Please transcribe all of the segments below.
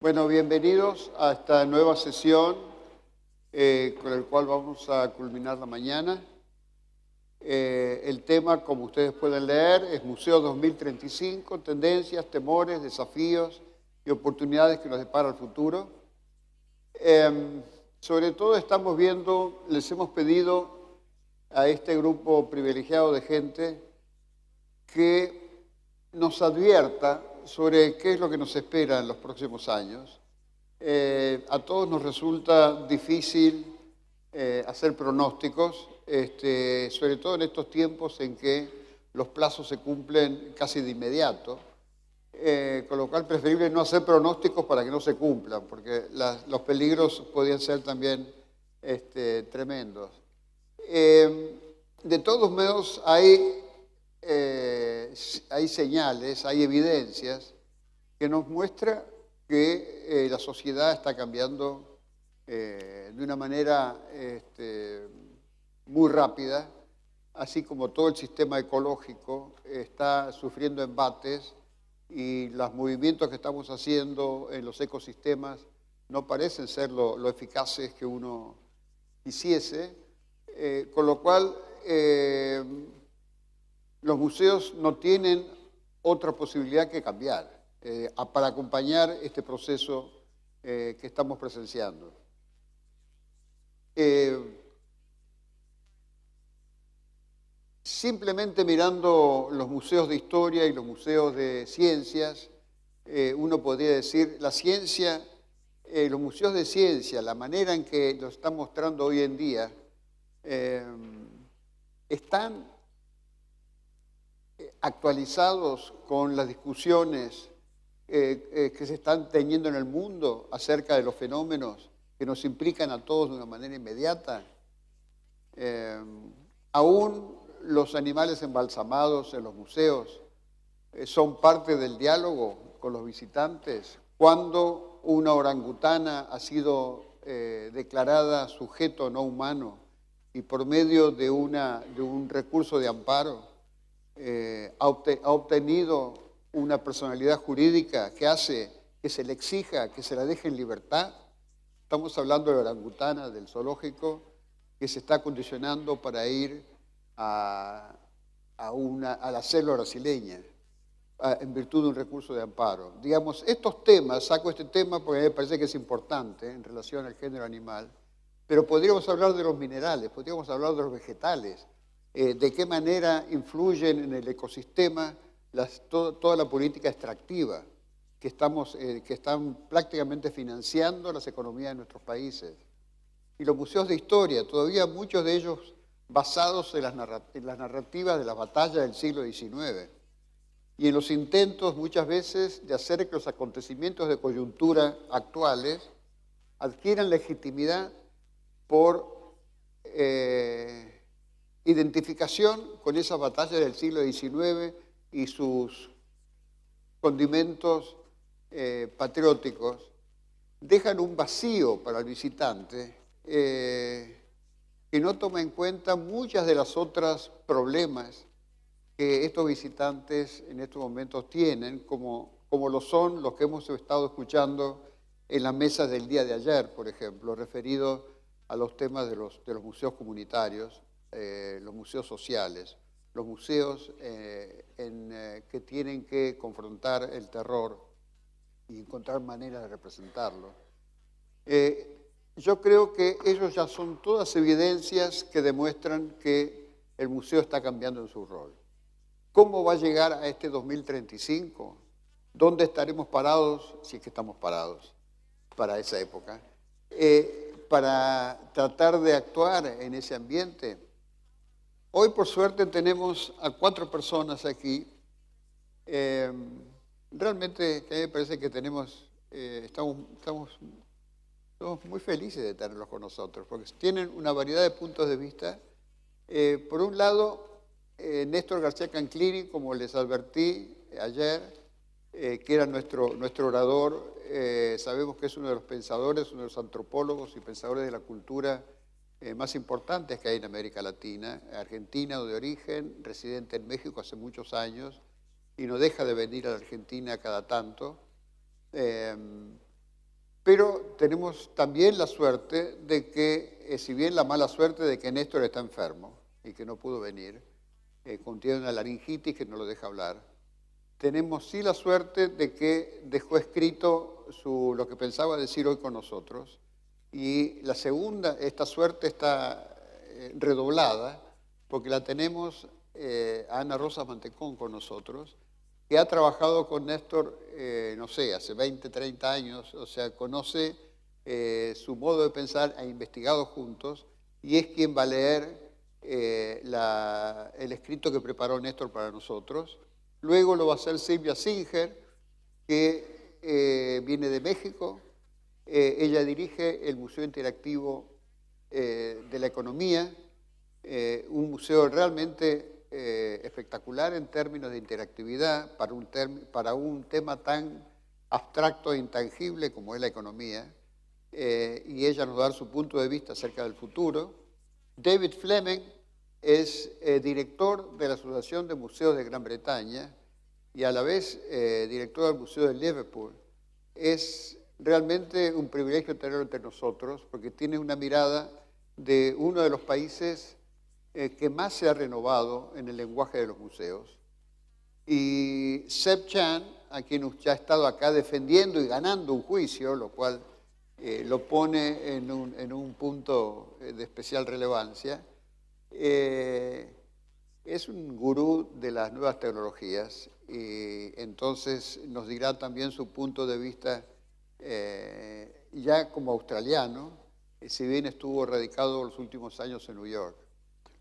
Bueno, bienvenidos a esta nueva sesión con el cual vamos a culminar la mañana. El tema, como ustedes pueden leer, es Museo 2035, tendencias, temores, desafíos y oportunidades que nos depara el futuro. Sobre todo estamos viendo, les hemos pedido a este grupo privilegiado de gente que nos advierta sobre qué es lo que nos espera en los próximos años. A todos nos resulta difícil hacer pronósticos, sobre todo en estos tiempos en que los plazos se cumplen casi de inmediato, con lo cual preferible no hacer pronósticos para que no se cumplan, porque los peligros podrían ser también tremendos. De todos modos, hay señales, hay evidencias que nos muestran que la sociedad está cambiando de una manera muy rápida, así como todo el sistema ecológico está sufriendo embates y los movimientos que estamos haciendo en los ecosistemas no parecen ser lo eficaces que uno quisiese, con lo cual los museos no tienen otra posibilidad que cambiar para acompañar este proceso que estamos presenciando. Simplemente mirando los museos de historia y los museos de ciencias, uno podría decir, la ciencia, los museos de ciencia, la manera en que lo están mostrando hoy en día, están actualizados con las discusiones que se están teniendo en el mundo acerca de los fenómenos que nos implican a todos de una manera inmediata. Aún los animales embalsamados en los museos son parte del diálogo con los visitantes. Cuando una orangutana ha sido declarada sujeto no humano y por medio de un recurso de amparo ha obtenido una personalidad jurídica que hace que se le exija que se la deje en libertad. Estamos hablando de la orangutana del zoológico que se está condicionando para ir a la selva brasileña en virtud de un recurso de amparo. Digamos, estos temas, saco este tema porque me parece que es importante en relación al género animal, pero podríamos hablar de los minerales, podríamos hablar de los vegetales, de qué manera influyen en el ecosistema toda la política extractiva que están prácticamente financiando las economías de nuestros países. Y los museos de historia, todavía muchos de ellos basados en las narrativas de las batallas del siglo XIX y en los intentos muchas veces de hacer que los acontecimientos de coyuntura actuales adquieran legitimidad por identificación con esas batallas del siglo XIX y sus condimentos patrióticos, dejan un vacío para el visitante que no toma en cuenta muchas de las otras problemas que estos visitantes en estos momentos tienen, como lo son los que hemos estado escuchando en las mesas del día de ayer, por ejemplo, referidos a los temas de los museos comunitarios, los museos sociales, los museos que tienen que confrontar el terror y encontrar maneras de representarlo. Yo creo que ellos ya son todas evidencias que demuestran que el museo está cambiando en su rol. ¿Cómo va a llegar a este 2035? ¿Dónde estaremos parados, si es que estamos parados para esa época? Para tratar de actuar en ese ambiente. Hoy, por suerte, tenemos a 4 personas aquí. Realmente, a mí me parece que estamos muy felices de tenerlos con nosotros, porque tienen una variedad de puntos de vista. Por un lado, Néstor García Canclini, como les advertí ayer, que era nuestro orador, sabemos que es uno de los pensadores, uno de los antropólogos y pensadores de la cultura más importantes que hay en América Latina, argentino de origen, residente en México hace muchos años, y no deja de venir a la Argentina cada tanto. Pero tenemos también la suerte de que, si bien la mala suerte de que Néstor está enfermo y que no pudo venir, contiene una laringitis que no lo deja hablar, tenemos sí la suerte de que dejó escrito lo que pensaba decir hoy con nosotros. Y la segunda, esta suerte está redoblada porque la tenemos a Ana Rosa Mantecón con nosotros, que ha trabajado con Néstor, no sé, hace 20, 30 años, o sea, conoce su modo de pensar, ha investigado juntos y es quien va a leer el escrito que preparó Néstor para nosotros. Luego lo va a hacer Silvia Singer, que viene de México. Ella dirige el Museo Interactivo de la Economía, un museo realmente espectacular en términos de interactividad para un tema tan abstracto e intangible como es la economía, y ella nos va a dar su punto de vista acerca del futuro. David Fleming es director de la Asociación de Museos de Gran Bretaña y a la vez director del Museo de Liverpool. Es realmente un privilegio tenerlo entre nosotros porque tiene una mirada de uno de los países que más se ha renovado en el lenguaje de los museos. Y Seb Chan, a quien ya ha estado acá defendiendo y ganando un juicio, lo cual lo pone en un punto de especial relevancia, es un gurú de las nuevas tecnologías y entonces nos dirá también su punto de vista ya como australiano, si bien estuvo radicado los últimos años en New York,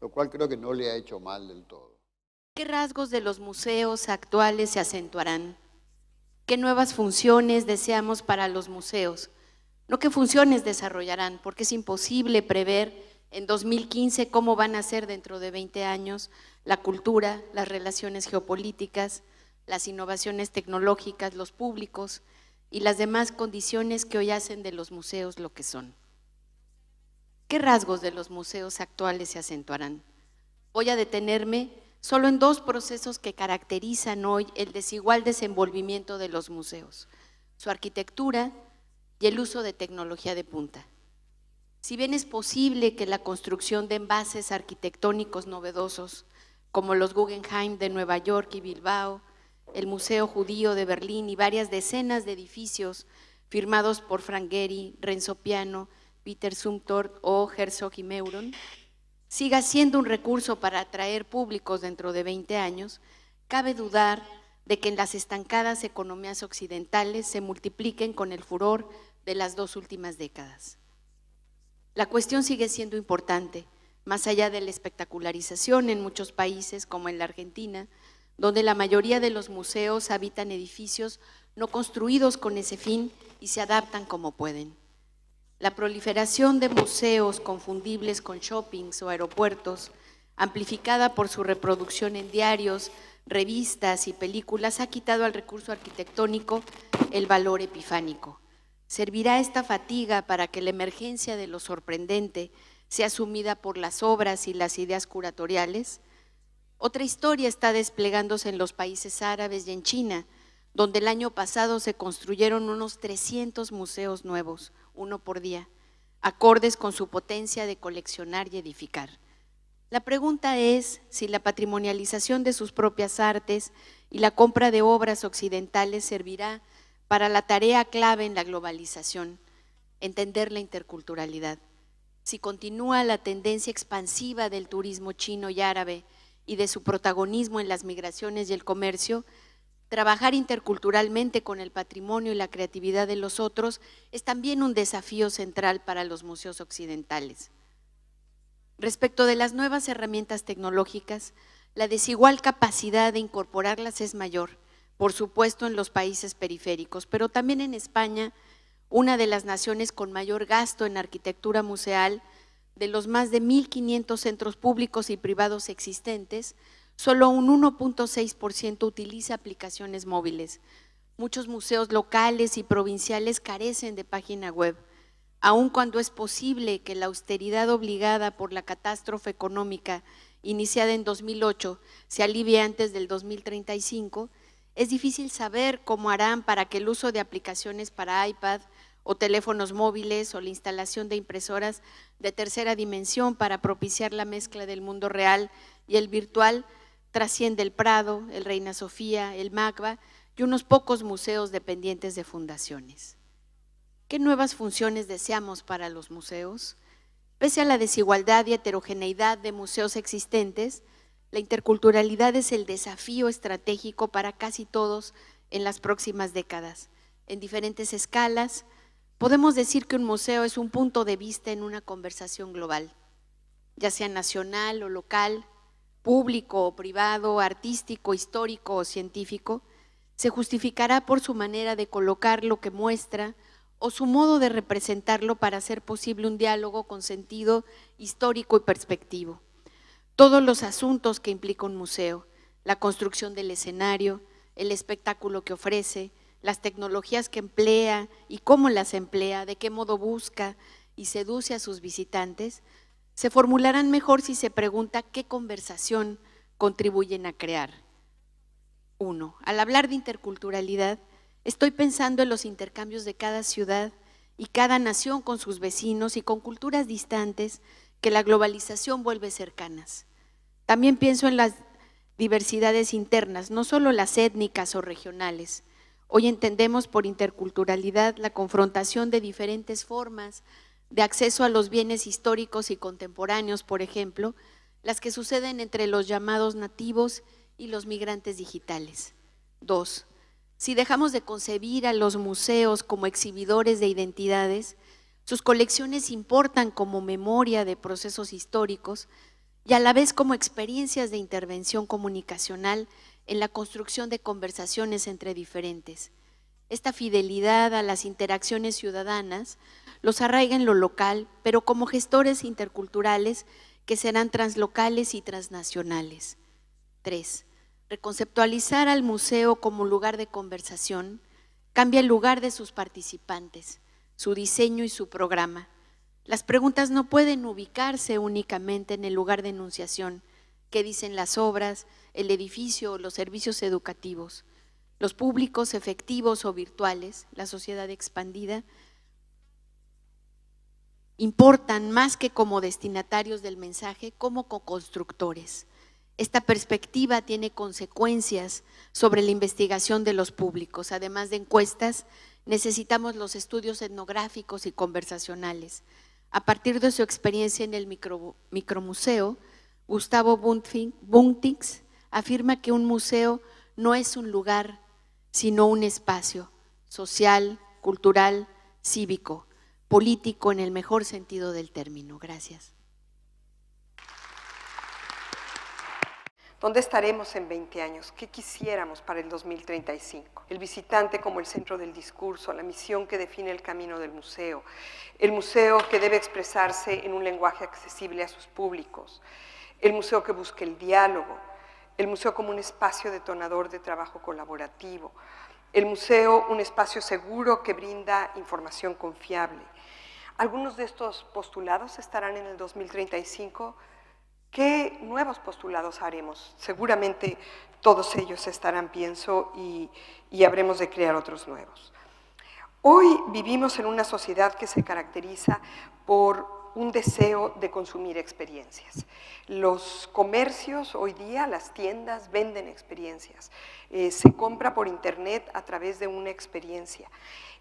lo cual creo que no le ha hecho mal del todo. ¿Qué rasgos de los museos actuales se acentuarán? ¿Qué nuevas funciones deseamos para los museos? No qué funciones desarrollarán, porque es imposible prever en 2015 cómo van a ser dentro de 20 años la cultura, las relaciones geopolíticas, las innovaciones tecnológicas, los públicos y las demás condiciones que hoy hacen de los museos lo que son. ¿Qué rasgos de los museos actuales se acentuarán? Voy a detenerme solo en dos procesos que caracterizan hoy el desigual desenvolvimiento de los museos: su arquitectura y el uso de tecnología de punta. Si bien es posible que la construcción de envases arquitectónicos novedosos, como los Guggenheim de Nueva York y Bilbao, el Museo Judío de Berlín y varias decenas de edificios firmados por Frank Gehry, Renzo Piano, Peter Zumthor o Herzog y Meuron, siga siendo un recurso para atraer públicos dentro de 20 años, cabe dudar de que en las estancadas economías occidentales se multipliquen con el furor de las dos últimas décadas. La cuestión sigue siendo importante, más allá de la espectacularización en muchos países como en la Argentina, donde la mayoría de los museos habitan edificios no construidos con ese fin y se adaptan como pueden. La proliferación de museos confundibles con shoppings o aeropuertos, amplificada por su reproducción en diarios, revistas y películas, ha quitado al recurso arquitectónico el valor epifánico. ¿Servirá esta fatiga para que la emergencia de lo sorprendente sea asumida por las obras y las ideas curatoriales? Otra historia está desplegándose en los países árabes y en China, donde el año pasado se construyeron unos 300 museos nuevos, uno por día, acordes con su potencia de coleccionar y edificar. La pregunta es si la patrimonialización de sus propias artes y la compra de obras occidentales servirá para la tarea clave en la globalización, entender la interculturalidad. Si continúa la tendencia expansiva del turismo chino y árabe y de su protagonismo en las migraciones y el comercio, trabajar interculturalmente con el patrimonio y la creatividad de los otros es también un desafío central para los museos occidentales. Respecto de las nuevas herramientas tecnológicas, la desigual capacidad de incorporarlas es mayor, por supuesto en los países periféricos, pero también en España, una de las naciones con mayor gasto en arquitectura museal. De los más de 1.500 centros públicos y privados existentes, solo un 1.6% utiliza aplicaciones móviles. Muchos museos locales y provinciales carecen de página web. Aun cuando es posible que la austeridad obligada por la catástrofe económica iniciada en 2008 se alivie antes del 2035, es difícil saber cómo harán para que el uso de aplicaciones para iPad o teléfonos móviles o la instalación de impresoras de tercera dimensión para propiciar la mezcla del mundo real y el virtual, trasciende el Prado, el Reina Sofía, el MACBA y unos pocos museos dependientes de fundaciones. ¿Qué nuevas funciones deseamos para los museos? Pese a la desigualdad y heterogeneidad de museos existentes, la interculturalidad es el desafío estratégico para casi todos en las próximas décadas. En diferentes escalas, podemos decir que un museo es un punto de vista en una conversación global, ya sea nacional o local, público o privado, artístico, histórico o científico. Se justificará por su manera de colocar lo que muestra o su modo de representarlo para hacer posible un diálogo con sentido histórico y perspectivo. Todos los asuntos que implica un museo, la construcción del escenario, el espectáculo que ofrece, las tecnologías que emplea y cómo las emplea, de qué modo busca y seduce a sus visitantes, se formularán mejor si se pregunta qué conversación contribuyen a crear. 1. Al hablar de interculturalidad, estoy pensando en los intercambios de cada ciudad y cada nación con sus vecinos y con culturas distantes que la globalización vuelve cercanas. También pienso en las diversidades internas, no solo las étnicas o regionales. Hoy entendemos por interculturalidad la confrontación de diferentes formas de acceso a los bienes históricos y contemporáneos, por ejemplo, las que suceden entre los llamados nativos y los migrantes digitales. 2. Si dejamos de concebir a los museos como exhibidores de identidades, sus colecciones importan como memoria de procesos históricos y a la vez como experiencias de intervención comunicacional en la construcción de conversaciones entre diferentes. Esta fidelidad a las interacciones ciudadanas los arraiga en lo local, pero como gestores interculturales que serán translocales y transnacionales. 3. Reconceptualizar al museo como lugar de conversación cambia el lugar de sus participantes, su diseño y su programa. Las preguntas no pueden ubicarse únicamente en el lugar de enunciación, qué dicen las obras, el edificio o los servicios educativos. Los públicos efectivos o virtuales, la sociedad expandida, importan más que como destinatarios del mensaje, como co-constructores. Esta perspectiva tiene consecuencias sobre la investigación de los públicos. Además de encuestas, necesitamos los estudios etnográficos y conversacionales. A partir de su experiencia en el micromuseo, Gustavo Buntings afirma que un museo no es un lugar, sino un espacio social, cultural, cívico, político en el mejor sentido del término. Gracias. ¿Dónde estaremos en 20 años? ¿Qué quisiéramos para el 2035? El visitante como el centro del discurso, la misión que define el camino del museo, el museo que debe expresarse en un lenguaje accesible a sus públicos, el museo que busque el diálogo, el museo como un espacio detonador de trabajo colaborativo, el museo un espacio seguro que brinda información confiable. Algunos de estos postulados estarán en el 2035. ¿Qué nuevos postulados haremos? Seguramente todos ellos estarán, pienso, y habremos de crear otros nuevos. Hoy vivimos en una sociedad que se caracteriza por un deseo de consumir experiencias. Los comercios hoy día, las tiendas, venden experiencias. Se compra por internet a través de una experiencia.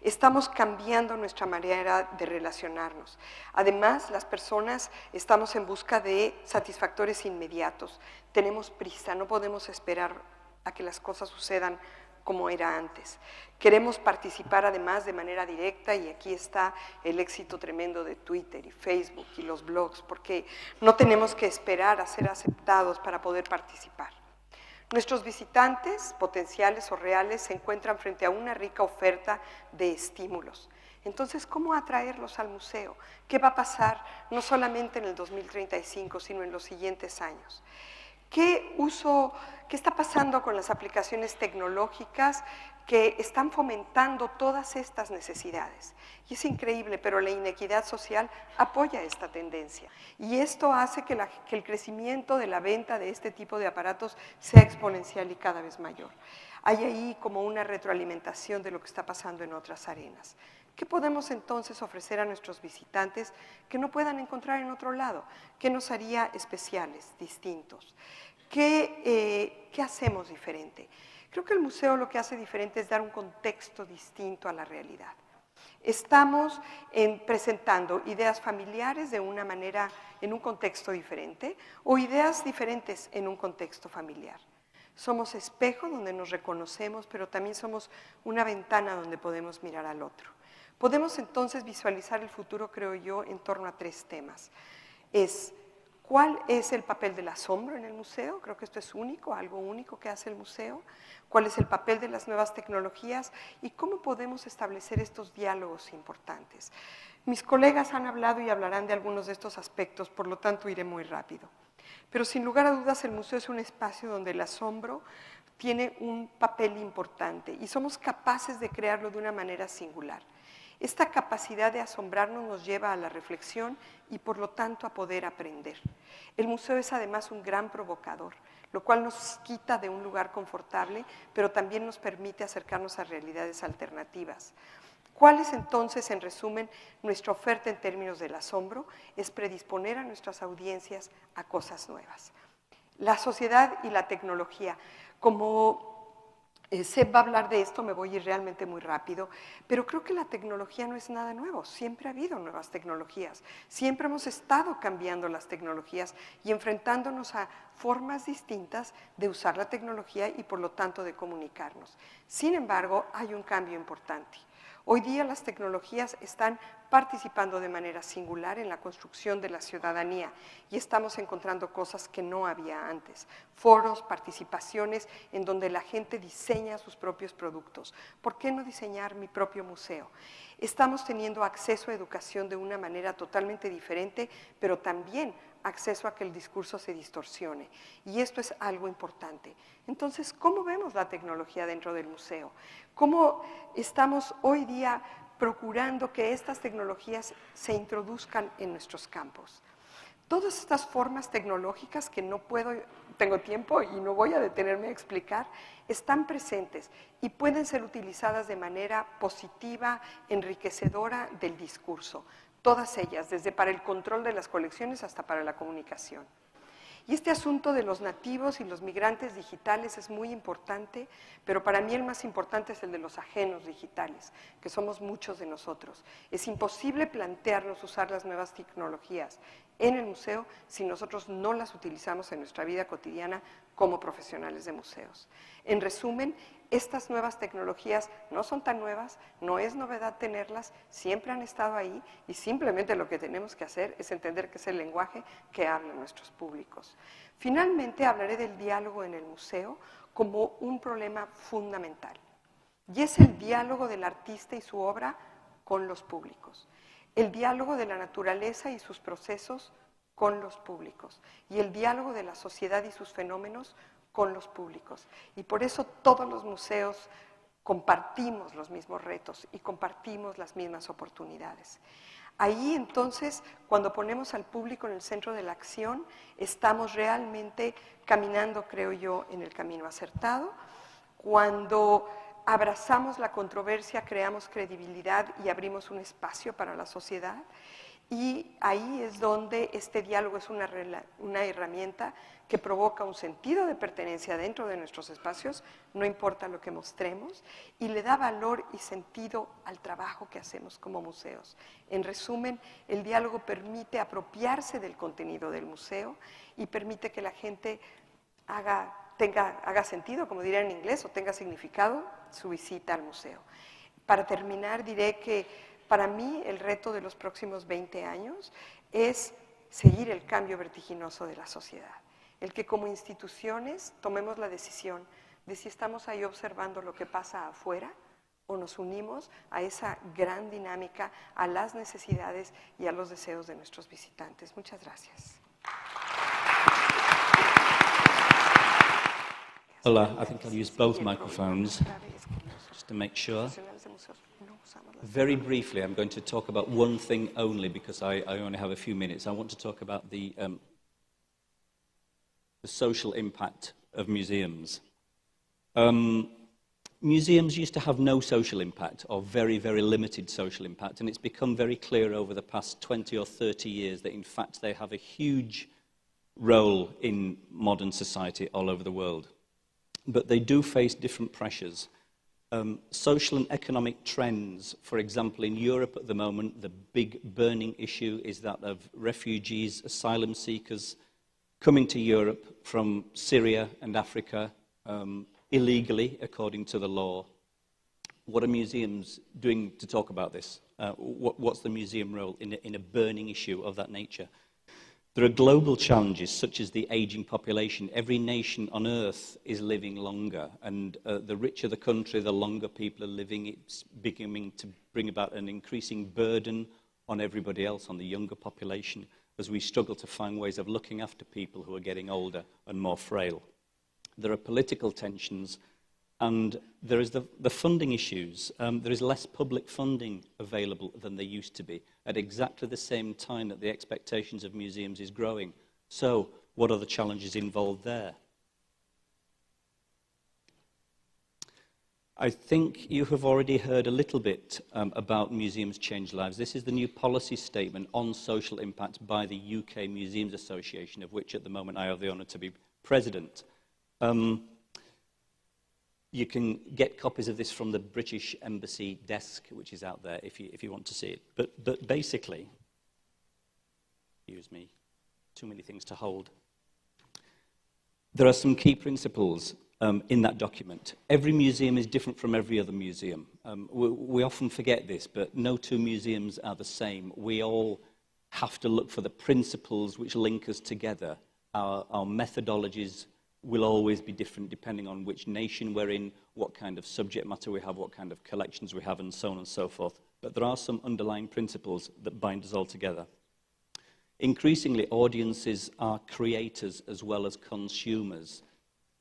Estamos cambiando nuestra manera de relacionarnos. Además, las personas estamos en busca de satisfactores inmediatos. Tenemos prisa, no podemos esperar a que las cosas sucedan como era antes. Queremos participar además de manera directa, y aquí está el éxito tremendo de Twitter y Facebook y los blogs, porque no tenemos que esperar a ser aceptados para poder participar. Nuestros visitantes, potenciales o reales, se encuentran frente a una rica oferta de estímulos. Entonces, ¿cómo atraerlos al museo? ¿Qué va a pasar no solamente en el 2035, sino en los siguientes años? ¿Qué está pasando con las aplicaciones tecnológicas que están fomentando todas estas necesidades? Y es increíble, pero la inequidad social apoya esta tendencia. Y esto hace que el crecimiento de la venta de este tipo de aparatos sea exponencial y cada vez mayor. Hay ahí como una retroalimentación de lo que está pasando en otras arenas. ¿Qué podemos entonces ofrecer a nuestros visitantes que no puedan encontrar en otro lado? ¿Qué nos haría especiales, distintos? ¿Qué hacemos diferente? Creo que el museo lo que hace diferente es dar un contexto distinto a la realidad. Estamos presentando ideas familiares de una manera, en un contexto diferente, o ideas diferentes en un contexto familiar. Somos espejo donde nos reconocemos, pero también somos una ventana donde podemos mirar al otro. Podemos entonces visualizar el futuro, creo yo, en torno a 3 temas. ¿Cuál es el papel del asombro en el museo? Creo que esto es único, algo único que hace el museo. ¿Cuál es el papel de las nuevas tecnologías? ¿Y cómo podemos establecer estos diálogos importantes? Mis colegas han hablado y hablarán de algunos de estos aspectos, por lo tanto iré muy rápido. Pero sin lugar a dudas el museo es un espacio donde el asombro tiene un papel importante y somos capaces de crearlo de una manera singular. Esta capacidad de asombrarnos nos lleva a la reflexión y por lo tanto a poder aprender. El museo es además un gran provocador, lo cual nos quita de un lugar confortable, pero también nos permite acercarnos a realidades alternativas. ¿Cuál es entonces, en resumen, nuestra oferta en términos del asombro? Es predisponer a nuestras audiencias a cosas nuevas. La sociedad y la tecnología, como Seb va a hablar de esto, me voy a ir realmente muy rápido, pero creo que la tecnología no es nada nuevo, siempre ha habido nuevas tecnologías, siempre hemos estado cambiando las tecnologías y enfrentándonos a formas distintas de usar la tecnología y por lo tanto de comunicarnos. Sin embargo, hay un cambio importante. Hoy día las tecnologías están participando de manera singular en la construcción de la ciudadanía y estamos encontrando cosas que no había antes. Foros, participaciones en donde la gente diseña sus propios productos. ¿Por qué no diseñar mi propio museo? Estamos teniendo acceso a educación de una manera totalmente diferente, pero también acceso a que el discurso se distorsione. Y esto es algo importante. Entonces, ¿cómo vemos la tecnología dentro del museo? ¿Cómo estamos hoy día procurando que estas tecnologías se introduzcan en nuestros campos? Todas estas formas tecnológicas que no tengo tiempo y no voy a detenerme a explicar, están presentes y pueden ser utilizadas de manera positiva, enriquecedora del discurso. Todas ellas, desde para el control de las colecciones hasta para la comunicación. Y este asunto de los nativos y los migrantes digitales es muy importante, pero para mí el más importante es el de los ajenos digitales, que somos muchos de nosotros. Es imposible plantearnos usar las nuevas tecnologías en el museo si nosotros no las utilizamos en nuestra vida cotidiana como profesionales de museos. En resumen, estas nuevas tecnologías no son tan nuevas, no es novedad tenerlas, siempre han estado ahí y simplemente lo que tenemos que hacer es entender que es el lenguaje que hablan nuestros públicos. Finalmente hablaré del diálogo en el museo como un problema fundamental y es el diálogo del artista y su obra con los públicos, el diálogo de la naturaleza y sus procesos con los públicos y el diálogo de la sociedad y sus fenómenos con los públicos. Y por eso todos los museos compartimos los mismos retos y compartimos las mismas oportunidades. Ahí entonces, cuando ponemos al público en el centro de la acción, estamos realmente caminando, creo yo, en el camino acertado. Cuando abrazamos la controversia, creamos credibilidad y abrimos un espacio para la sociedad. Y ahí es donde este diálogo es una herramienta que provoca un sentido de pertenencia dentro de nuestros espacios, no importa lo que mostremos, y le da valor y sentido al trabajo que hacemos como museos. En resumen, el diálogo permite apropiarse del contenido del museo y permite que la gente haga sentido, como diría en inglés, o tenga significado su visita al museo. Para terminar, diré que para mí, el reto de los próximos 20 años es seguir el cambio vertiginoso de la sociedad. El que como instituciones tomemos la decisión de si estamos ahí observando lo que pasa afuera o nos unimos a esa gran dinámica, a las necesidades y a los deseos de nuestros visitantes. Muchas gracias. Hola, I think I'll use both microphones just to make sure. Very briefly, I'm going to talk about one thing only because I only have a few minutes. I want to talk about the social impact of museums. museums used to have no social impact, or very, very limited social impact, and it's become very clear over the past 20 or 30 years that, in fact, they have a huge role in modern society all over the world. But they do face different pressures. Social and economic trends, for example, in Europe at the moment, the big burning issue is that of refugees, asylum seekers coming to Europe from Syria and Africa illegally, according to the law. What are museums doing to talk about this? What's the museum role in a burning issue of that nature? There are global challenges such as the aging population. Every nation on earth is living longer, and the richer the country, the longer people are living. It's beginning to bring about an increasing burden on everybody else, on the younger population, as we struggle to find ways of looking after people who are getting older and more frail. There are political tensions, and there is the funding issues. There is less public funding available than there used to be, at exactly the same time that the expectations of museums is growing. So, what are the challenges involved there? I think you have already heard a little bit about Museums Change Lives. This is the new policy statement on social impact by the UK Museums Association, of which at the moment I have the honour to be president. You can get copies of this from the British Embassy desk, which is out there if you want to see it. But basically, excuse me, too many things to hold. There are some key principles in that document. Every museum is different from every other museum. We often forget this, but no two museums are the same. We all have to look for the principles which link us together. Our methodologies will always be different depending on which nation we're in, what kind of subject matter we have, what kind of collections we have, and so on and so forth. But there are some underlying principles that bind us all together. Increasingly, audiences are creators as well as consumers.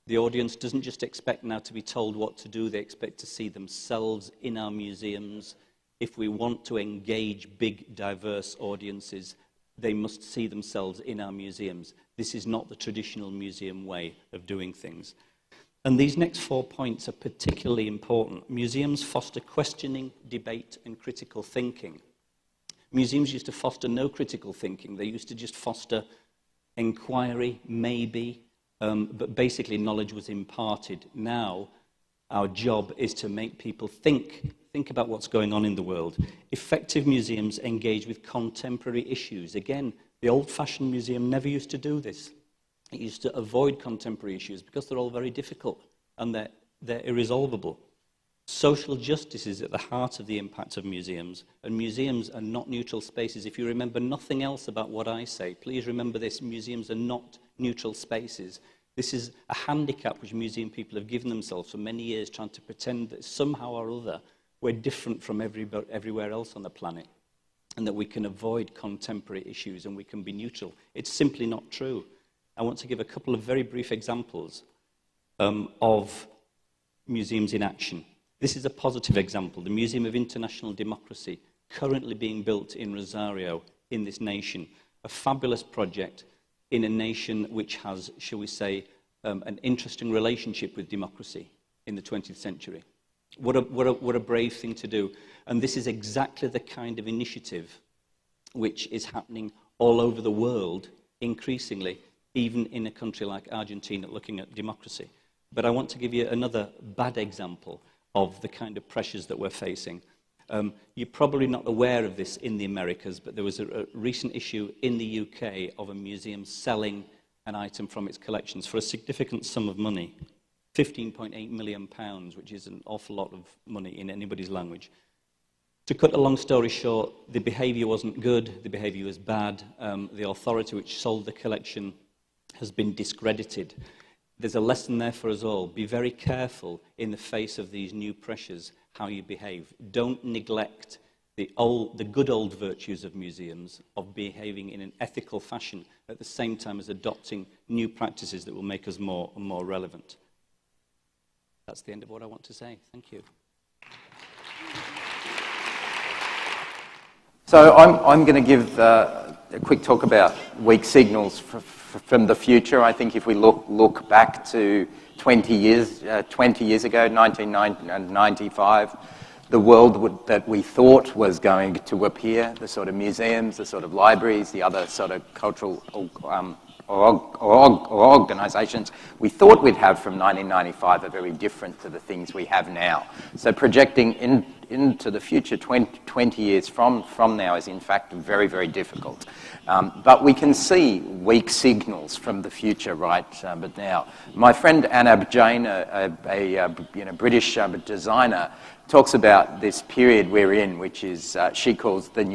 The audience doesn't just expect now to be told what to do, they expect to see themselves in our museums. If we want to engage big, diverse audiences, they must see themselves in our museums. This is not the traditional museum way of doing things. And these next 4 points are particularly important. Museums foster questioning, debate, and critical thinking. Museums used to foster no critical thinking. They used to just foster inquiry, maybe, but basically knowledge was imparted. Now, our job is to make people think about what's going on in the world. Effective museums engage with contemporary issues. Again, the old-fashioned museum never used to do this. It used to avoid contemporary issues because they're all very difficult and they're irresolvable. Social justice is at the heart of the impact of museums, and museums are not neutral spaces. If you remember nothing else about what I say, please remember this: museums are not neutral spaces. This is a handicap which museum people have given themselves for many years, trying to pretend that somehow or other we're different from everywhere else on the planet, and that we can avoid contemporary issues and we can be neutral. It's simply not true. I want to give a couple of very brief examples of museums in action. This is a positive example. The Museum of International Democracy, currently being built in Rosario, in this nation. A fabulous project in a nation which has, shall we say, an interesting relationship with democracy in the 20th century. What a brave thing to do. And this is exactly the kind of initiative which is happening all over the world, increasingly, even in a country like Argentina, looking at democracy. But I want to give you another bad example of the kind of pressures that we're facing. You're probably not aware of this in the Americas, but there was a recent issue in the UK of a museum selling an item from its collections for a significant sum of money, £15.8 million, which is an awful lot of money in anybody's language. To cut a long story short, the behaviour wasn't good, the behaviour was bad, the authority which sold the collection has been discredited. There's a lesson there for us all. Be very careful in the face of these new pressures how you behave. Don't neglect the good old virtues of museums, of behaving in an ethical fashion at the same time as adopting new practices that will make us more and more relevant. That's the end of what I want to say. Thank you. So I'm going to give a quick talk about weak signals from the future. I think if we look back to 20 years ago, 1995, the world that we thought was going to appear, the sort of museums, the sort of libraries, the other sort of cultural organisations we thought we'd have from 1995 are very different to the things we have now. So projecting into the future 20 years from now is in fact very, very difficult. But we can see weak signals from the future but now. My friend Anab Jain, a British designer, talks about this period we're in, which is, she calls the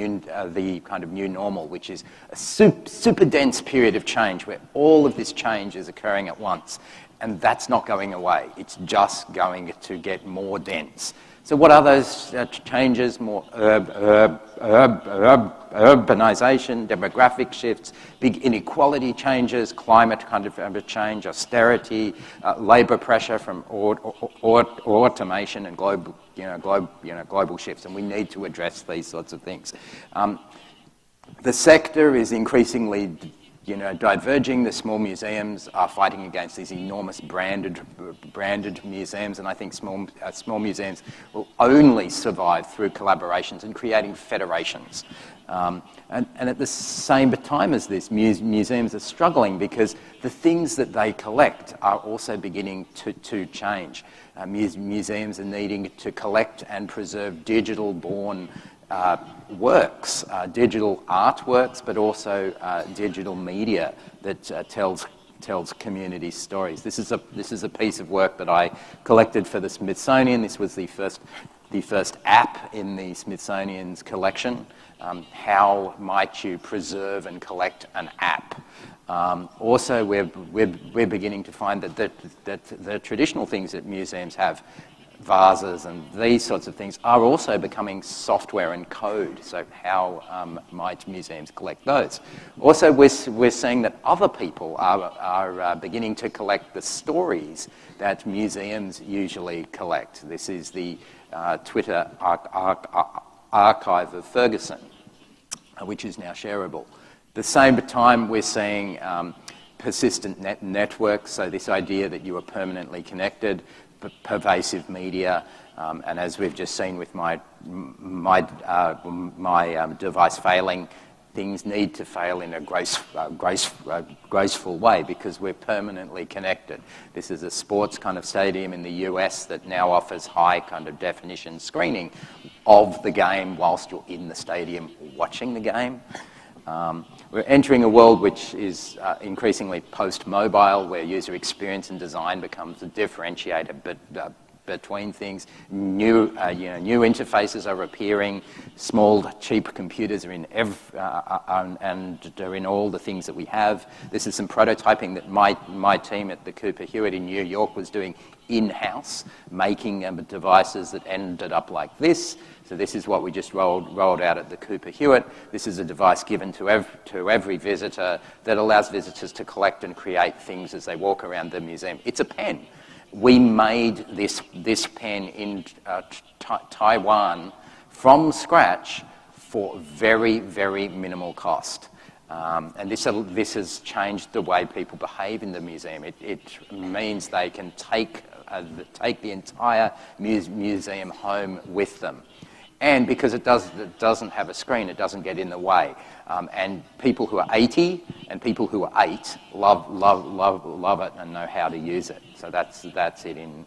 kind of new normal, which is a super dense period of change where all of this change is occurring at once. And that's not going away. It's just going to get more dense. So what are those changes? More urbanisation, demographic shifts, big inequality changes, climate kind of change, austerity, labour pressure from automation and global shifts, and we need to address these sorts of things. The sector is increasingly diverging. The small museums are fighting against these enormous branded museums, and I think small museums will only survive through collaborations and creating federations. And at the same time as this, museums are struggling because the things that they collect are also beginning to change. Museums are needing to collect and preserve digital-born works, digital artworks, but also digital media that tells community stories. This is a piece of work that I collected for the Smithsonian. This was the first app in the Smithsonian's collection. How might you preserve and collect an app? Also, we're beginning to find that the traditional things that museums have, vases and these sorts of things, are also becoming software and code. So how might museums collect those? Also, we're seeing that other people are beginning to collect the stories that museums usually collect. This is the Twitter archive of Ferguson, which is now shareable. At the same time, we're seeing persistent networks, so this idea that you are permanently connected, pervasive media, and as we've just seen with my device failing, things need to fail in a graceful way because we're permanently connected. This is a sports kind of stadium in the US that now offers high kind of definition screening of the game whilst you're in the stadium watching the game. We're entering a world which is increasingly post-mobile, where user experience and design becomes a differentiator between things. New interfaces are appearing. Small, cheap computers are in and are in all the things that we have. This is some prototyping that my team at the Cooper Hewitt in New York was doing in-house, making devices that ended up like this. So this is what we just rolled out at the Cooper Hewitt. This is a device given to every visitor that allows visitors to collect and create things as they walk around the museum. It's a pen. We made this pen in Taiwan from scratch for very, very minimal cost. And this has changed the way people behave in the museum. It means they can take the entire museum home with them. And because it doesn't have a screen, it doesn't get in the way. And people who are 80 and people who are 8 love it and know how to use it. So that's it in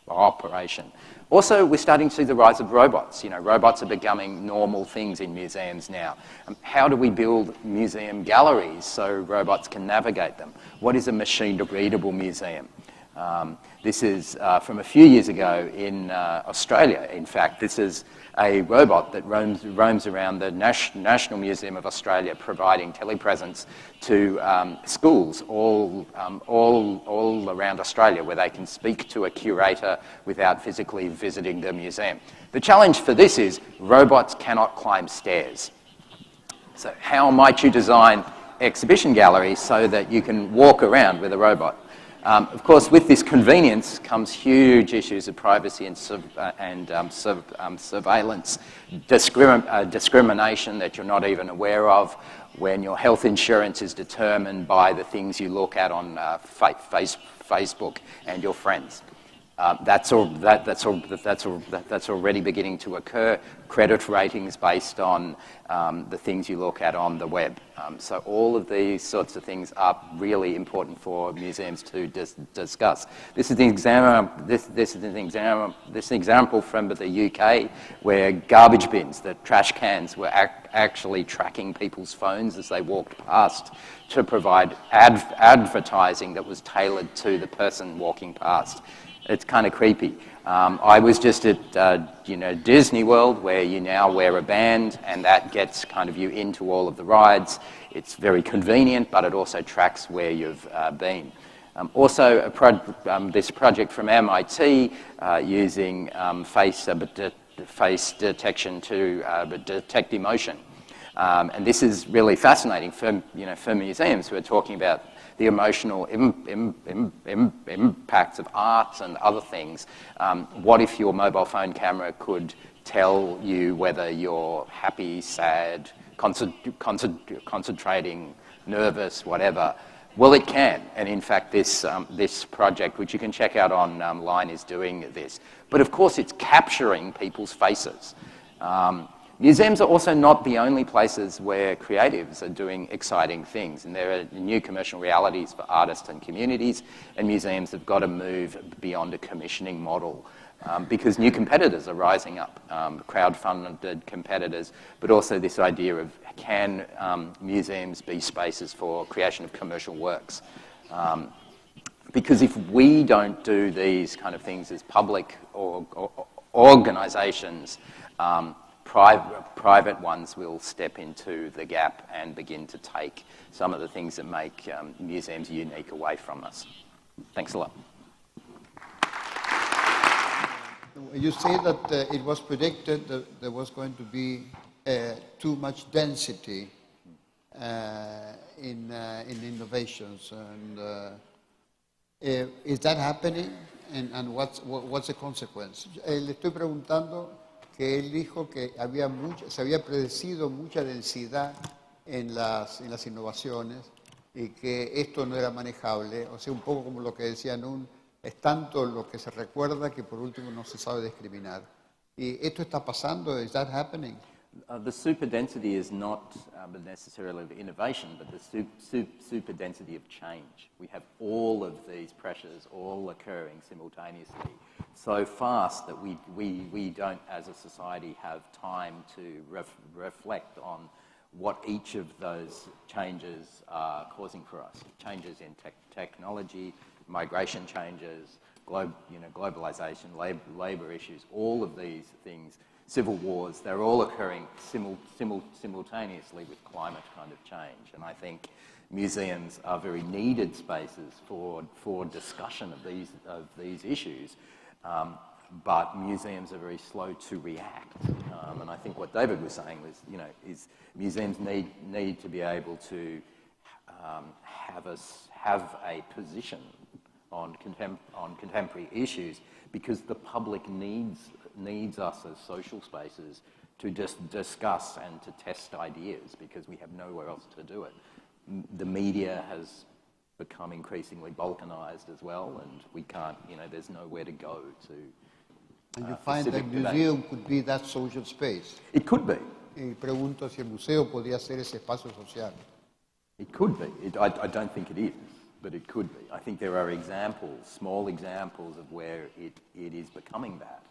operation. Also, we're starting to see the rise of robots. Robots are becoming normal things in museums now. How do we build museum galleries so robots can navigate them? What is a machine-readable museum? This is from a few years ago in Australia. In fact, this is a robot that roams around the National Museum of Australia, providing telepresence to schools all around Australia, where they can speak to a curator without physically visiting the museum. The challenge for this is robots cannot climb stairs. So how might you design exhibition galleries so that you can walk around with a robot? Of course, with this convenience comes huge issues of privacy and surveillance, discrimination that you're not even aware of. when your health insurance is determined by the things you look at on Facebook and your friends. That's already beginning to occur. Credit ratings based on the things you look at on the web. So all of these sorts of things are really important for museums to discuss. This is an example from the UK where garbage bins, the trash cans, were actually tracking people's phones as they walked past to provide advertising that was tailored to the person walking past. It's kind of creepy. I was just at Disney World, where you now wear a band, and that gets kind of you into all of the rides. It's very convenient, but it also tracks where you've been. Also, this project from MIT using face detection to detect emotion. And this is really fascinating for museums who are talking about the emotional impacts of art and other things. What if your mobile phone camera could tell you whether you're happy, sad, concentrating, nervous, whatever? Well, it can, and in fact this project, which you can check out online, is doing this. But of course it's capturing people's faces. Museums are also not the only places where creatives are doing exciting things, and there are new commercial realities for artists and communities, and museums have got to move beyond a commissioning model because new competitors are rising up, crowd-funded competitors, but also this idea of can museums be spaces for creation of commercial works? Because if we don't do these kind of things as public organisations, private ones will step into the gap and begin to take some of the things that make museums unique away from us. Thanks a lot. You say that it was predicted that there was going to be too much density in innovations, and is that happening? And what's the consequence? Le estoy preguntando que él dijo que se había predecido mucha densidad en las innovaciones y que esto no era manejable, o sea, un poco como lo que decían, es tanto lo que se recuerda que por último no se sabe discriminar. ¿Y esto está pasando? Is that happening? The superdensity is not necessarily the innovation, but the superdensity of change. We have all of these pressures all occurring simultaneously, so fast that we don't, as a society, have time to reflect on what each of those changes are causing for us. Changes in technology, migration changes, globalization, labor issues, all of these things, civil wars, they're all occurring simultaneously with climate kind of change. And I think museums are very needed spaces for discussion of these issues. But museums are very slow to react. And I think what David was saying was, is museums need to be able to have a position on contemporary issues, because the public needs us as social spaces to just discuss and to test ideas, because we have nowhere else to do it. The media has become increasingly balkanized as well, and we can't, there's nowhere to go to. And you find that museum could be that social space? It could be. Y pregunto si el museo podría ser ese espacio social. It could be. I don't think it is, but it could be. I think there are small examples of where it is becoming that.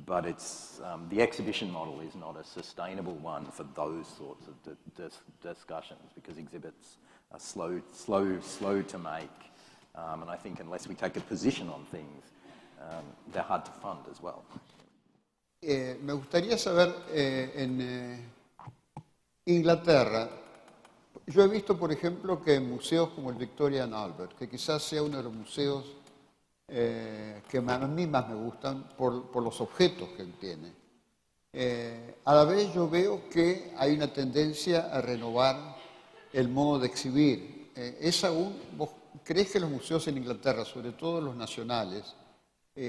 But it's the exhibition model is not a sustainable one for those sorts of discussions, because exhibits are slow to make, and I think unless we take a position on things, they're hard to fund as well. Me gustaría saber, en Inglaterra, yo he visto, por ejemplo, que en museos como el Victoria and Albert, que quizás sea uno de los museos que a mí más me gustan por los objetos que tiene. A la vez yo veo que hay una tendencia a renovar el modo de exhibir. ¿Vos crees que los museos en Inglaterra, sobre todo los nacionales,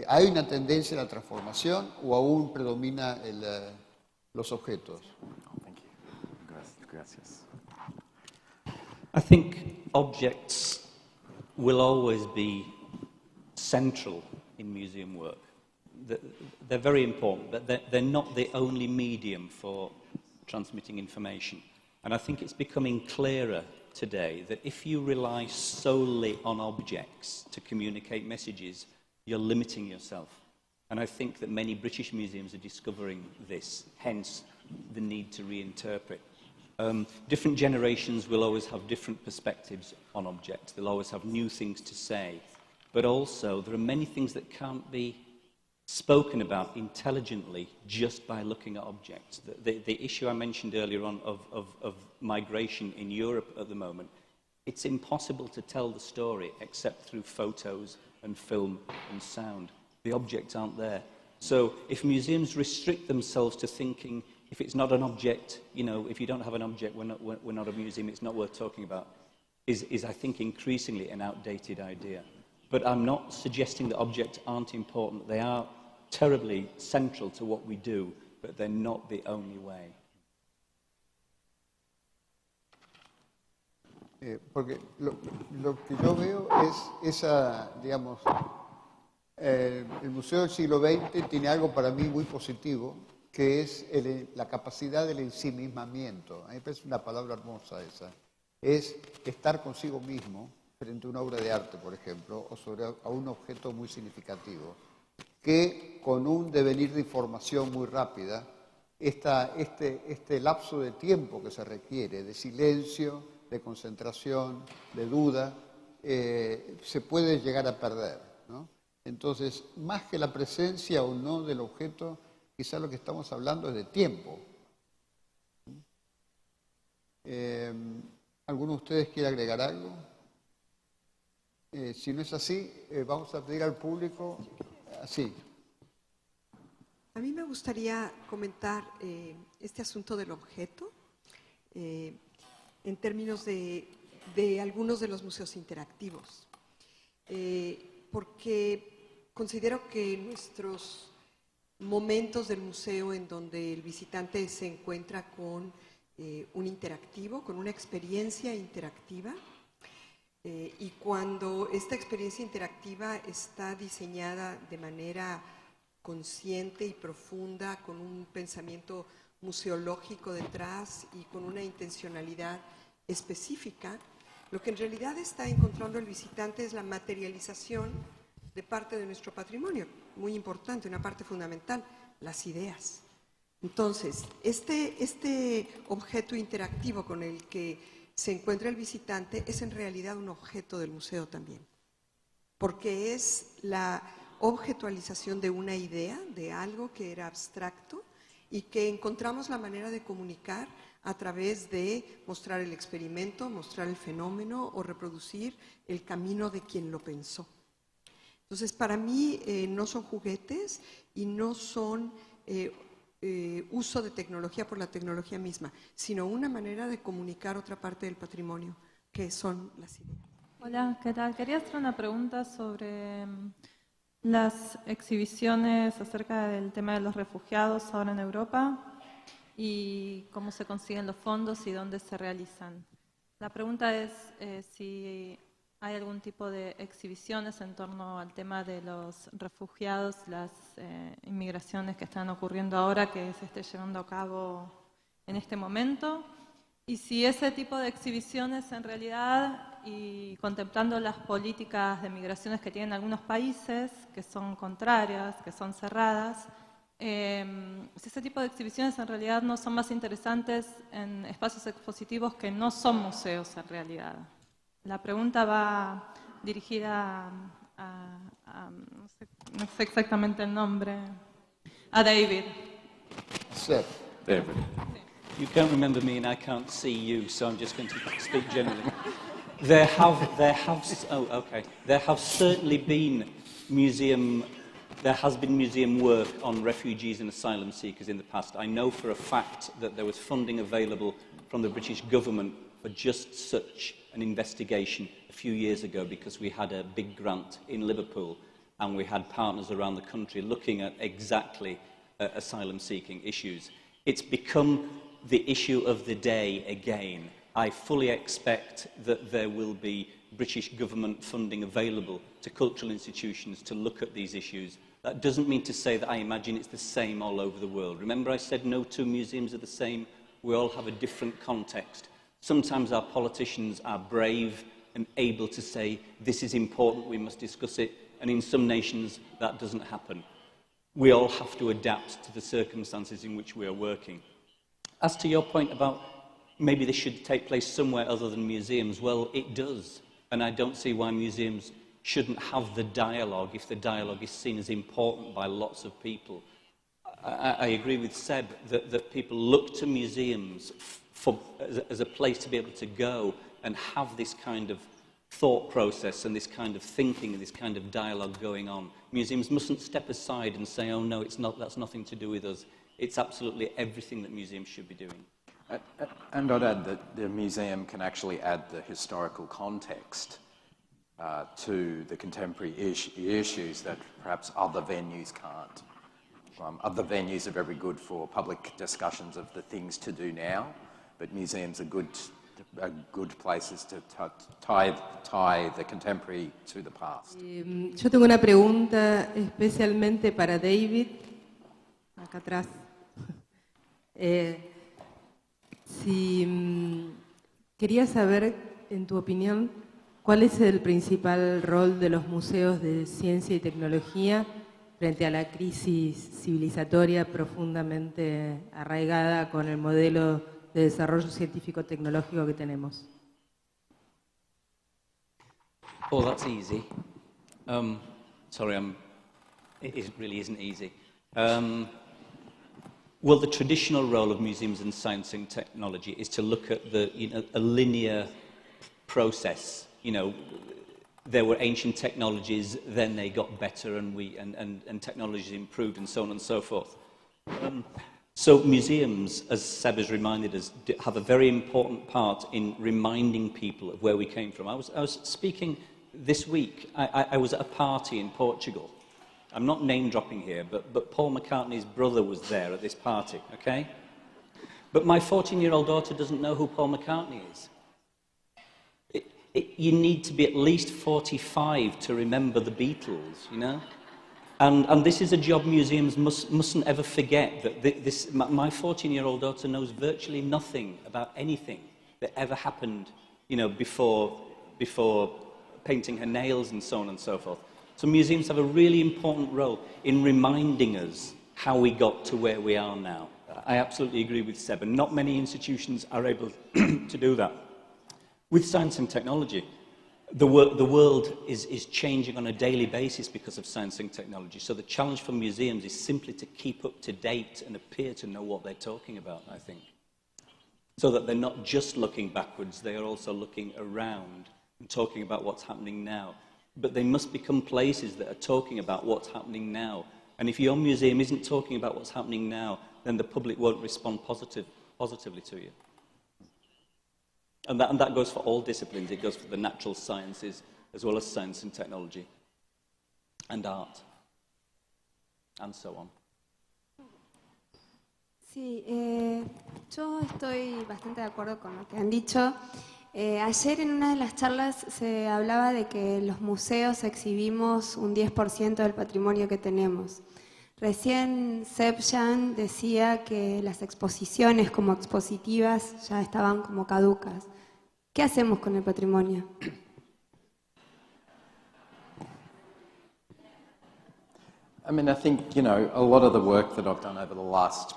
hay una tendencia a la transformación o aún predomina los objetos? Thank you. Gracias. I think objects will always be central in museum work. They're very important, but they're not the only medium for transmitting information. And I think it's becoming clearer today that if you rely solely on objects to communicate messages, you're limiting yourself. And I think that many British museums are discovering this, hence the need to reinterpret. Different generations will always have different perspectives on objects. They'll always have new things to say. But also, there are many things that can't be spoken about intelligently just by looking at objects. The issue I mentioned earlier on of migration in Europe at the moment, it's impossible to tell the story except through photos and film and sound. The objects aren't there. So if museums restrict themselves to thinking, if it's not an object, you know, if you don't have an object, we're not a museum, it's not worth talking about, is I think, increasingly an outdated idea. But I'm not suggesting that objects aren't important. They are terribly central to what we do, but they're not the only way. Porque lo que yo veo es esa, digamos, el Museo del Siglo XX tiene algo para mí muy positivo, que es la capacidad del ensimismamiento. A mí me parece una palabra hermosa esa. Es estar consigo mismo frente a una obra de arte, por ejemplo, o sobre a un objeto muy significativo, que con un devenir de información muy rápida, este lapso de tiempo que se requiere, de silencio, de concentración, de duda, se puede llegar a perder, ¿no? Entonces, más que la presencia o no del objeto, quizás lo que estamos hablando es de tiempo. ¿Alguno de ustedes quiere agregar algo? Si no es así, vamos a pedir al público así. A mí me gustaría comentar este asunto del objeto en términos de algunos de los museos interactivos, porque considero que nuestros momentos del museo en donde el visitante se encuentra con un interactivo, con una experiencia interactiva, y cuando esta experiencia interactiva está diseñada de manera consciente y profunda, con un pensamiento museológico detrás y con una intencionalidad específica, lo que en realidad está encontrando el visitante es la materialización de parte de nuestro patrimonio, muy importante, una parte fundamental, las ideas. Entonces, este objeto interactivo con el que se encuentra el visitante es en realidad un objeto del museo también, porque es la objetualización de una idea, de algo que era abstracto y que encontramos la manera de comunicar a través de mostrar el experimento, mostrar el fenómeno o reproducir el camino de quien lo pensó. Entonces, para mí no son juguetes y no son uso de tecnología por la tecnología misma, sino una manera de comunicar otra parte del patrimonio, que son las ideas. Hola, ¿qué tal? Quería hacer una pregunta sobre las exhibiciones acerca del tema de los refugiados ahora en Europa y cómo se consiguen los fondos y dónde se realizan. La pregunta es si hay algún tipo de exhibiciones en torno al tema de los refugiados, las inmigraciones que están ocurriendo ahora, que se esté llevando a cabo en este momento, y si ese tipo de exhibiciones en realidad, y contemplando las políticas de migraciones que tienen algunos países, que son contrarias, que son cerradas, si ese tipo de exhibiciones en realidad no son más interesantes en espacios expositivos que no son museos en realidad. La pregunta va dirigida no sé exactamente el nombre, a David. Seth. David. You can't remember me and I can't see you, so I'm just going to speak generally. There have certainly been there has been museum work on refugees and asylum seekers in the past. I know for a fact that there was funding available from the British government for just such an investigation a few years ago, because we had a big grant in Liverpool and we had partners around the country looking at exactly asylum seeking issues. It's become the issue of the day again, I fully expect that there will be British government funding available to cultural institutions to look at these issues. That doesn't mean to say that I imagine it's the same all over the world. Remember I said no two museums are the same? We all have a different context. Sometimes our politicians are brave and able to say, this is important, we must discuss it, and in some nations that doesn't happen. We all have to adapt to the circumstances in which we are working. As to your point about maybe this should take place somewhere other than museums, well, it does. And I don't see why museums shouldn't have the dialogue if the dialogue is seen as important by lots of people. I agree with Seb that people look to museums as a place to be able to go and have this kind of thought process and this kind of thinking and this kind of dialogue going on. Museums mustn't step aside and say, oh no, it's not, that's nothing to do with us. It's absolutely everything that museums should be doing. And I'd add that the museum can actually add the historical context to the contemporary issues that perhaps other venues can't. Other venues are very good for public discussions of the things to do now, but museums are good places to tie the contemporary to the past. Yo tengo una pregunta especialmente para David, acá atrás. Quería saber, en tu opinión, ¿cuál es el principal rol de los museos de ciencia y tecnología frente a la crisis civilizatoria profundamente arraigada con el modelo de desarrollo científico-tecnológico que tenemos? Oh, that's easy. Sorry, it really isn't easy. Well, the traditional role of museums and science and technology is to look at a linear process. You know, there were ancient technologies, then they got better, and technologies improved, and so on and so forth. So museums, as Seb has reminded us, have a very important part in reminding people of where we came from. I was speaking this week. I was at a party in Portugal. I'm not name-dropping here, but Paul McCartney's brother was there at this party, okay? But my 14-year-old daughter doesn't know who Paul McCartney is. You need to be at least 45 to remember the Beatles, you know? And this is a job museums mustn't ever forget, that my 14-year-old daughter knows virtually nothing about anything that ever happened, you know, before painting her nails and so on and so forth. So museums have a really important role in reminding us how we got to where we are now. I absolutely agree with Seb, and not many institutions are able to do that. With science and technology, the world is changing on a daily basis because of science and technology. So the challenge for museums is simply to keep up to date and appear to know what they're talking about, I think. So that they're not just looking backwards, they are also looking around and talking about what's happening now. But they must become places that are talking about what's happening now. And if your museum isn't talking about what's happening now, then the public won't respond positively to you. And that goes for all disciplines. It goes for the natural sciences, as well as science and technology, and art, and so on. Sí, yo estoy bastante de acuerdo con lo que han dicho. Ayer en una de las charlas se hablaba de que los museos exhibimos un 10% del patrimonio que tenemos. Recién Seb Jan decía que las exposiciones como expositivas ya estaban como caducas. ¿Qué hacemos con el patrimonio? I mean, I think, you know, a lot of the work that I've done over the last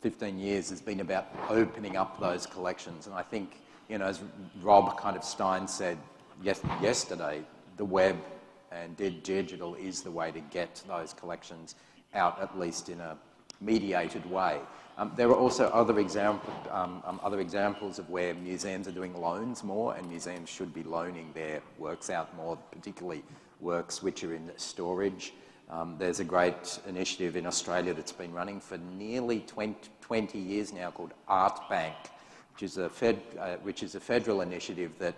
15 years has been about opening up those collections. And I think, you know, as Rob kind of Stein said yesterday, the web and digital is the way to get those collections out, at least in a mediated way. There are also other examples of where museums are doing loans more, and museums should be loaning their works out more, particularly works which are in storage. There's a great initiative in Australia that's been running for nearly 20 years now called Art Bank, which is a federal initiative that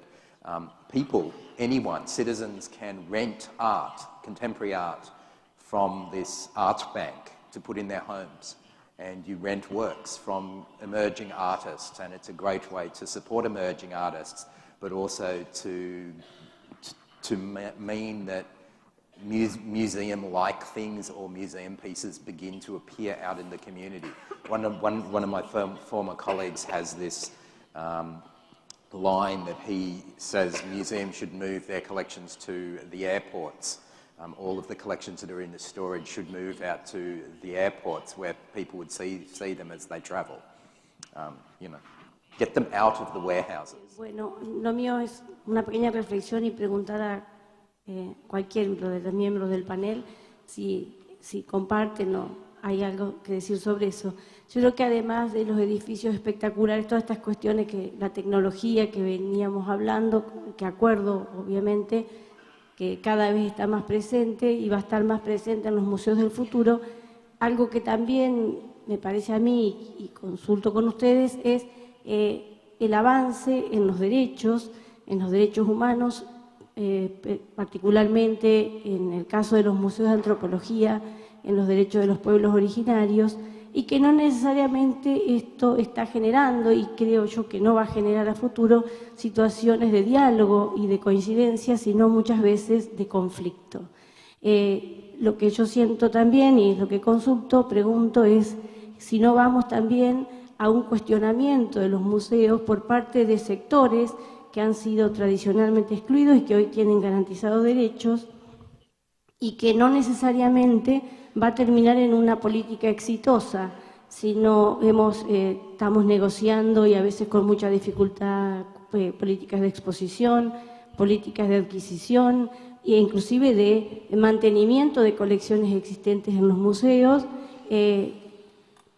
people, anyone, citizens can rent art, contemporary art, from this art bank to put in their homes. and you rent works from emerging artists, and it's a great way to support emerging artists, but also to mean that museum-like things or museum pieces begin to appear out in the community. One of my former colleagues has this line that he says museums should move their collections to the airports. All of the collections that are in the storage should move out to the airports where people would see them as they travel. You know, get them out of the warehouses. Bueno, lo mío es una pequeña reflexión y preguntar a cualquiera de los miembros del panel si comparten o hay algo que decir sobre eso. Yo creo que además de los edificios espectaculares, todas estas cuestiones que la tecnología que veníamos hablando, que acuerdo obviamente, que cada vez está más presente y va a estar más presente en los museos del futuro, algo que también me parece a mí y consulto con ustedes es el avance en los derechos humanos, particularmente en el caso de los museos de antropología, en los derechos de los pueblos originarios, y que no necesariamente esto está generando, y creo yo que no va a generar a futuro, situaciones de diálogo y de coincidencia, sino muchas veces de conflicto. Lo que yo siento también, y lo que consulto, pregunto, es si no vamos también a un cuestionamiento de los museos por parte de sectores que han sido tradicionalmente excluidos y que hoy tienen garantizados derechos, y que no necesariamente va a terminar en una política exitosa, sino estamos negociando y a veces con mucha dificultad políticas de exposición, políticas de adquisición e inclusive de mantenimiento de colecciones existentes en los museos.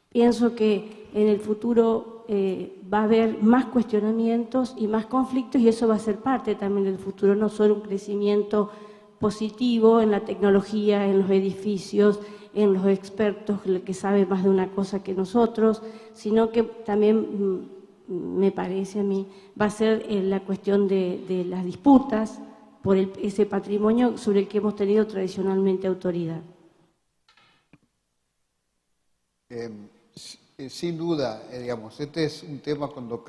Pienso que en el futuro va a haber más cuestionamientos y más conflictos, y eso va a ser parte también del futuro, no solo un crecimiento positivo en la tecnología, en los edificios, en los expertos que saben más de una cosa que nosotros, sino que también, me parece a mí, va a ser la cuestión de las disputas por ese patrimonio sobre el que hemos tenido tradicionalmente autoridad. Sin duda, digamos, este es un tema cuando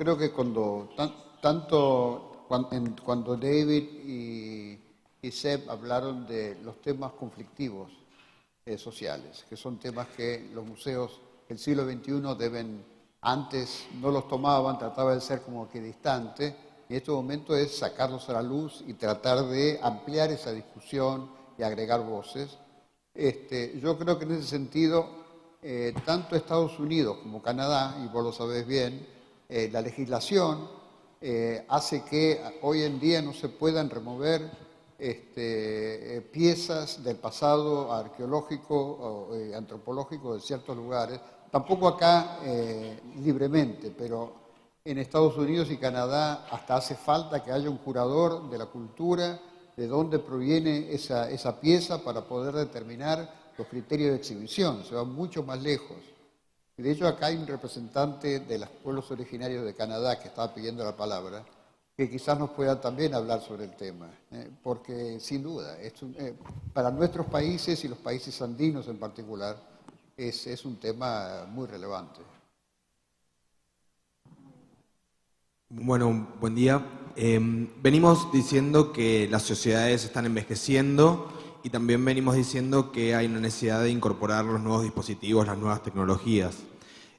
David y Seb hablaron de los temas conflictivos sociales, que son temas que los museos del siglo XXI antes no los tomaban, trataba de ser como que distante, y en este momento es sacarlos a la luz y tratar de ampliar esa discusión y agregar voces. Yo creo que en ese sentido, tanto Estados Unidos como Canadá, y vos lo sabés bien, la legislación hace que hoy en día no se puedan remover piezas del pasado arqueológico o antropológico de ciertos lugares, tampoco acá libremente, pero en Estados Unidos y Canadá hasta hace falta que haya un curador de la cultura, de dónde proviene esa pieza para poder determinar los criterios de exhibición, se va mucho más lejos. Y de hecho acá hay un representante de los pueblos originarios de Canadá que estaba pidiendo la palabra, que quizás nos pueda también hablar sobre el tema, porque sin duda, para nuestros países y los países andinos en particular, es un tema muy relevante. Bueno, buen día. Venimos diciendo que las sociedades están envejeciendo y también venimos diciendo que hay una necesidad de incorporar los nuevos dispositivos, las nuevas tecnologías.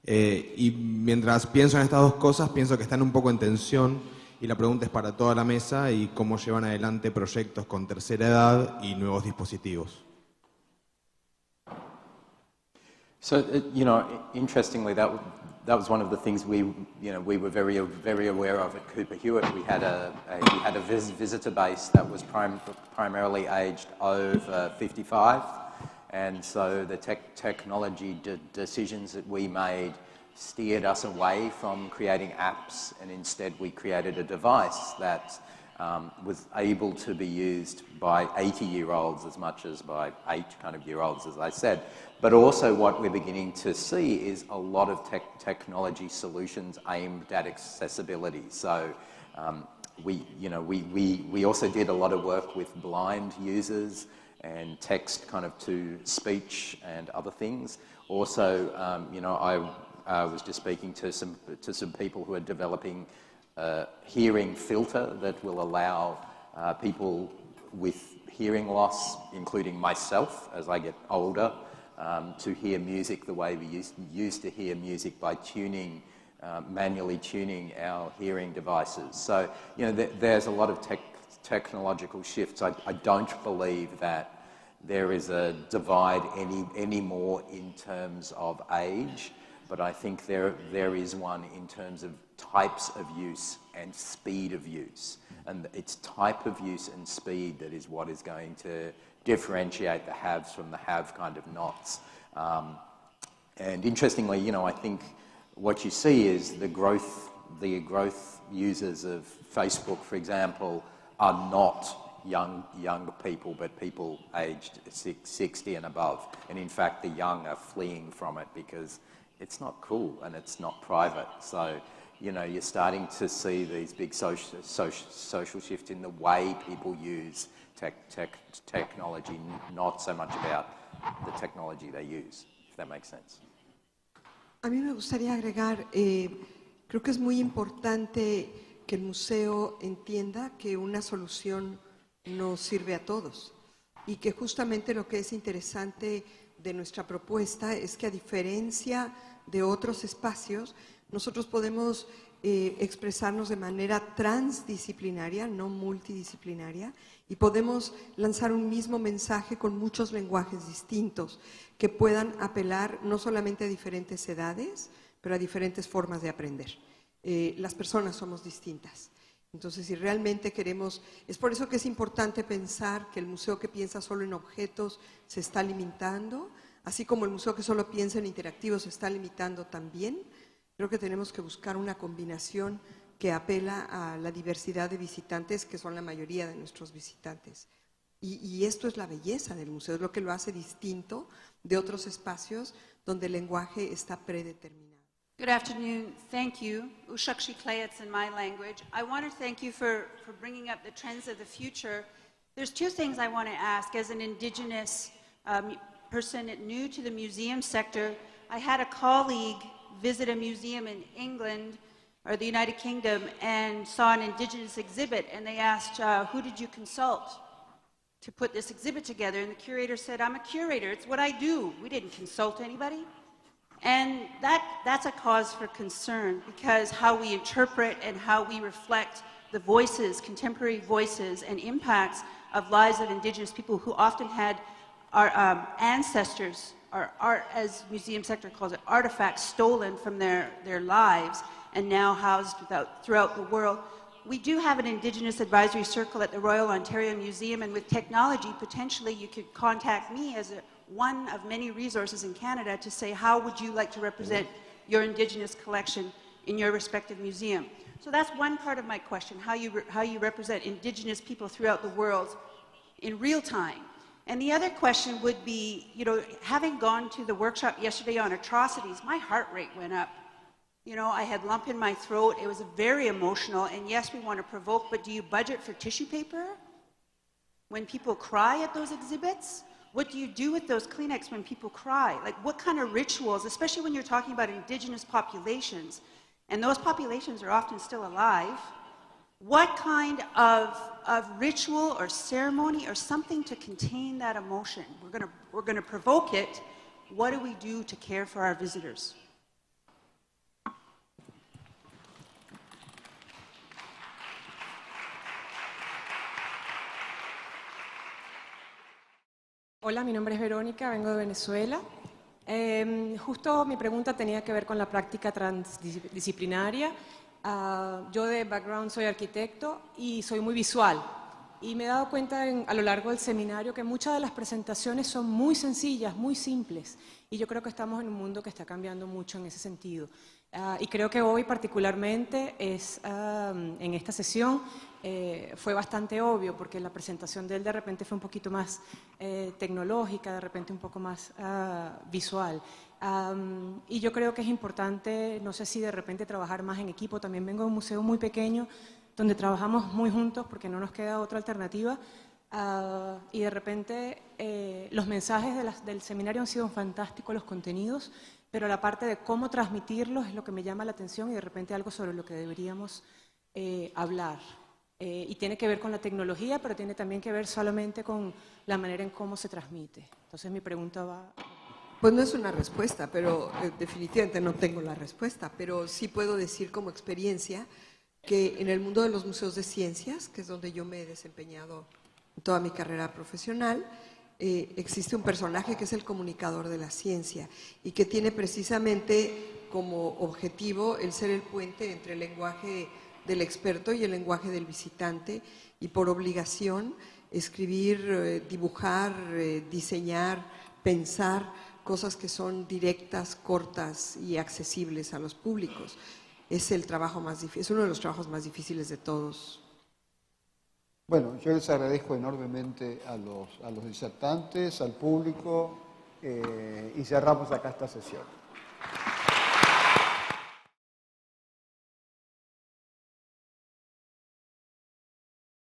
Y mientras pienso en estas dos cosas, pienso que están un poco en tensión. Y la pregunta es para toda la mesa y cómo llevan adelante proyectos con tercera edad y nuevos dispositivos. So, interestingly, that was one of the things we were very aware of at Cooper Hewitt. We had a visitor base that was primarily aged over 55, and so the technology decisions that we made steered us away from creating apps, and instead we created a device that was able to be used by 80-year-olds as much as by 8-year-olds, as I said. But also what we're beginning to see is a lot of technology solutions aimed at accessibility. So, we also did a lot of work with blind users and text kind of to speech and other things. Also, I was just speaking to some people who are developing a hearing filter that will allow people with hearing loss, including myself as I get older, to hear music the way we used to hear music by tuning, manually tuning our hearing devices. So, there's a lot of technological shifts. I don't believe that there is a divide anymore in terms of age, but I think there is one in terms of types of use and speed of use. And it's type of use and speed that is what is going to differentiate the haves from the have kind of nots. And interestingly, I think what you see is the growth users of Facebook, for example, are not young people, but people aged 60 and above. And in fact, the young are fleeing from it because it's not cool and it's not private. So, you're starting to see these big social shifts in the way people use technology, not so much about the technology they use, if that makes sense. A mí me gustaría agregar, creo que es muy importante que el museo entienda que una solución no sirve a todos y que justamente lo que es interesante de nuestra propuesta es que, a diferencia de otros espacios, nosotros podemos expresarnos de manera transdisciplinaria, no multidisciplinaria, y podemos lanzar un mismo mensaje con muchos lenguajes distintos que puedan apelar no solamente a diferentes edades, pero a diferentes formas de aprender. Las personas somos distintas. Entonces, si realmente queremos, es por eso que es importante pensar que el museo que piensa solo en objetos se está limitando, así como el museo que solo piensa en interactivos se está limitando también. Creo que tenemos que buscar una combinación que apela a la diversidad de visitantes, que son la mayoría de nuestros visitantes. Y esto es la belleza del museo, es lo que lo hace distinto de otros espacios donde el lenguaje está predeterminado. Good afternoon. Thank you. Ushakshi Klayets in my language. I want to thank you for bringing up the trends of the future. There's two things I want to ask. As an Indigenous person new to the museum sector, I had a colleague visit a museum in England or the United Kingdom and saw an Indigenous exhibit, and they asked, who did you consult to put this exhibit together? And the curator said, I'm a curator, it's what I do. We didn't consult anybody. And that's a cause for concern, because how we interpret and how we reflect the voices, contemporary voices and impacts of lives of Indigenous people who often had our ancestors, our art, as museum sector calls it, artifacts stolen from their lives and now housed throughout the world. We do have an Indigenous Advisory Circle at the Royal Ontario Museum, and with technology, potentially you could contact me as one of many resources in Canada to say, how would you like to represent your Indigenous collection in your respective museum? So that's one part of my question, how you represent Indigenous people throughout the world in real time. And the other question would be, having gone to the workshop yesterday on atrocities, my heart rate went up. I had lump in my throat. It was very emotional. And yes, we want to provoke, but do you budget for tissue paper when people cry at those exhibits? What do you do with those Kleenex when people cry? Like, what kind of rituals, especially when you're talking about Indigenous populations, and those populations are often still alive, what kind of ritual or ceremony or something to contain that emotion? We're gonna provoke it. What do we do to care for our visitors? Hola, mi nombre es Verónica, vengo de Venezuela. Justo mi pregunta tenía que ver con la práctica transdisciplinaria. Yo de background soy arquitecto y soy muy visual. Y me he dado cuenta a lo largo del seminario que muchas de las presentaciones son muy sencillas, muy simples. Y yo creo que estamos en un mundo que está cambiando mucho en ese sentido. Y creo que hoy particularmente en esta sesión fue bastante obvio, porque la presentación de él de repente fue un poquito más tecnológica, de repente un poco más visual. Y yo creo que es importante, no sé si de repente trabajar más en equipo. También vengo de un museo muy pequeño, donde trabajamos muy juntos porque no nos queda otra alternativa. Y de repente los mensajes del seminario han sido fantásticos, los contenidos, pero la parte de cómo transmitirlos es lo que me llama la atención y de repente algo sobre lo que deberíamos hablar. Y tiene que ver con la tecnología, pero tiene también que ver solamente con la manera en cómo se transmite. Entonces mi pregunta va... Pues no es una respuesta, pero definitivamente no tengo la respuesta, pero sí puedo decir como experiencia que en el mundo de los museos de ciencias, que es donde yo me he desempeñado toda mi carrera profesional, existe un personaje que es el comunicador de la ciencia y que tiene precisamente como objetivo el ser el puente entre el lenguaje del experto y el lenguaje del visitante y por obligación escribir, dibujar, diseñar, pensar cosas que son directas, cortas y accesibles a los públicos. Es el trabajo más difícil, es uno de los trabajos más difíciles de todos. Bueno, yo les agradezco enormemente a los disertantes, al público, y cerramos acá esta sesión.